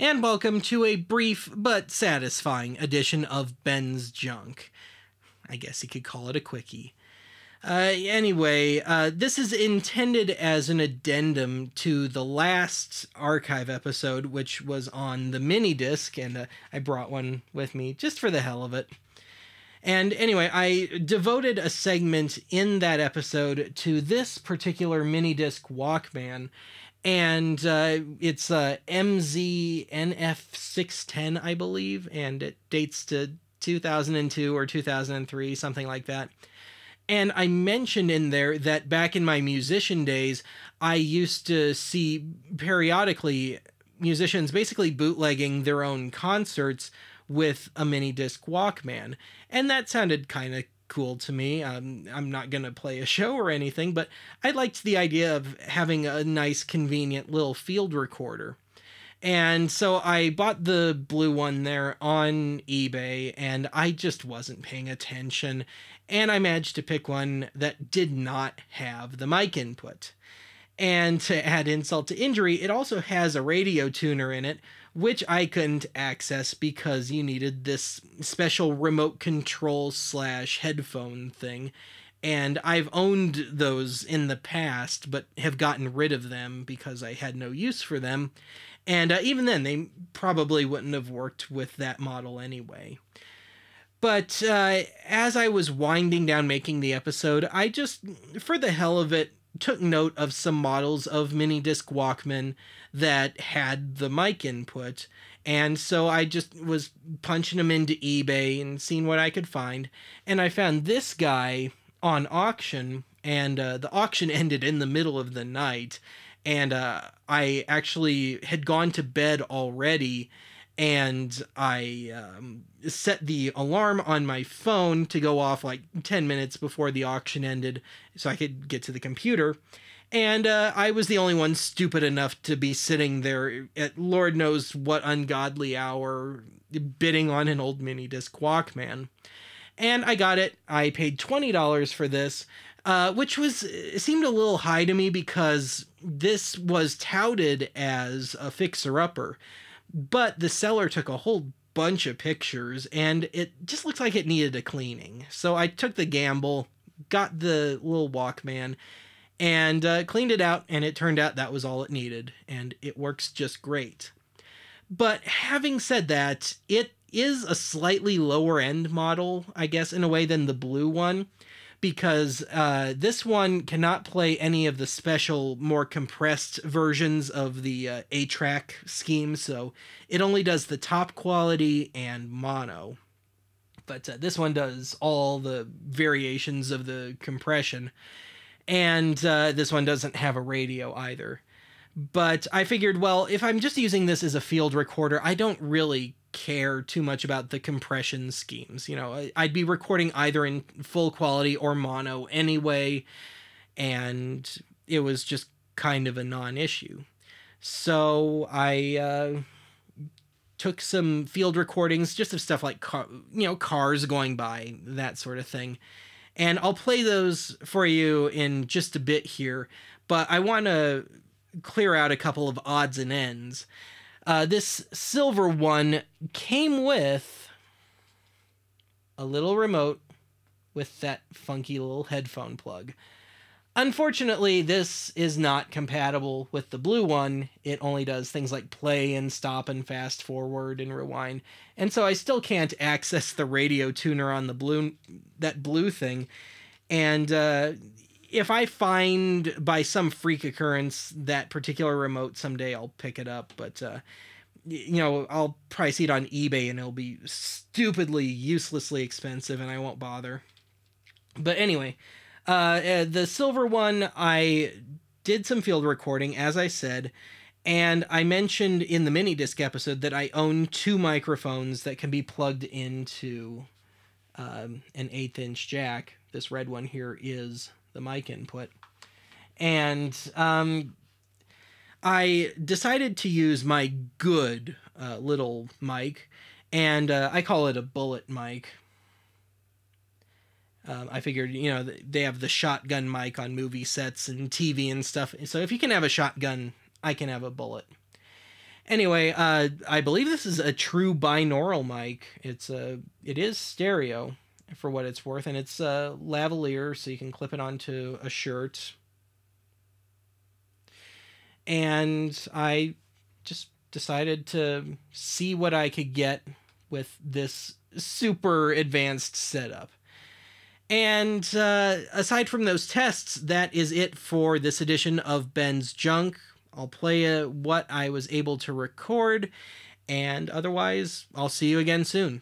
and welcome to a brief but satisfying edition of Ben's Junk. I guess you could call it a quickie. Anyway, this is intended as an addendum to the last archive episode, which was on the Minidisc, and I brought one with me just for the hell of it. And anyway, I devoted a segment in that episode to this particular Minidisc Walkman, and it's MZNF610, I believe, and it dates to 2002 or 2003, something like that. And I mentioned in there that back in my musician days, I used to see periodically musicians basically bootlegging their own concerts with a Minidisc Walkman. And that sounded kind of cool to me. I'm not going to play a show or anything, but I liked the idea of having a nice, convenient little field recorder. And so I bought the blue one there on eBay, and I just wasn't paying attention. And I managed to pick one that did not have the mic input. And to add insult to injury, it also has a radio tuner in it, which I couldn't access because you needed this special remote control / headphone thing. And I've owned those in the past, but have gotten rid of them because I had no use for them. And even then, they probably wouldn't have worked with that model anyway. But as I was winding down making the episode, I just, for the hell of it, took note of some models of Minidisc Walkman that had the mic input. And so I just was punching them into eBay and seeing what I could find. And I found this guy on auction, and the auction ended in the middle of the night. And I actually had gone to bed already, and I set the alarm on my phone to go off like 10 minutes before the auction ended so I could get to the computer. And I was the only one stupid enough to be sitting there at Lord knows what ungodly hour bidding on an old Minidisc Walkman. And I got it. I paid $20 for this, which seemed a little high to me because this was touted as a fixer-upper. But the seller took a whole bunch of pictures, and it just looked like it needed a cleaning. So I took the gamble, got the little Walkman, and cleaned it out, and it turned out that was all it needed, and it works just great. But having said that, it is a slightly lower-end model, I guess, in a way than the blue one, because this one cannot play any of the special, more compressed versions of the 8-track scheme, so it only does the top quality and mono. But this one does all the variations of the compression, and this one doesn't have a radio either. But I figured, well, if I'm just using this as a field recorder, I don't really care too much about the compression schemes. You know, I'd be recording either in full quality or mono anyway, and it was just kind of a non-issue. So I took some field recordings just of stuff like cars going by, that sort of thing. And I'll play those for you in just a bit here, but I want to clear out a couple of odds and ends. This silver one came with a little remote with that funky little headphone plug. Unfortunately, this is not compatible with the blue one. It only does things like play and stop and fast forward and rewind. And so I still can't access the radio tuner on that blue thing. And if I find by some freak occurrence that particular remote someday, I'll pick it up. But, I'll probably see it on eBay and it'll be stupidly, uselessly expensive and I won't bother. But anyway, the silver one, I did some field recording, as I said. And I mentioned in the Minidisc episode that I own 2 microphones that can be plugged into an 1/8" jack. This red one here is the mic input. And I decided to use my good little mic, and I call it a bullet mic. I figured, they have the shotgun mic on movie sets and TV and stuff. So if you can have a shotgun, I can have a bullet. Anyway, I believe this is a true binaural mic. It is stereo for what it's worth, and it's lavalier, so you can clip it onto a shirt. And I just decided to see what I could get with this super advanced setup. And aside from those tests, that is it for this edition of Ben's Junk. I'll play what I was able to record, and otherwise, I'll see you again soon.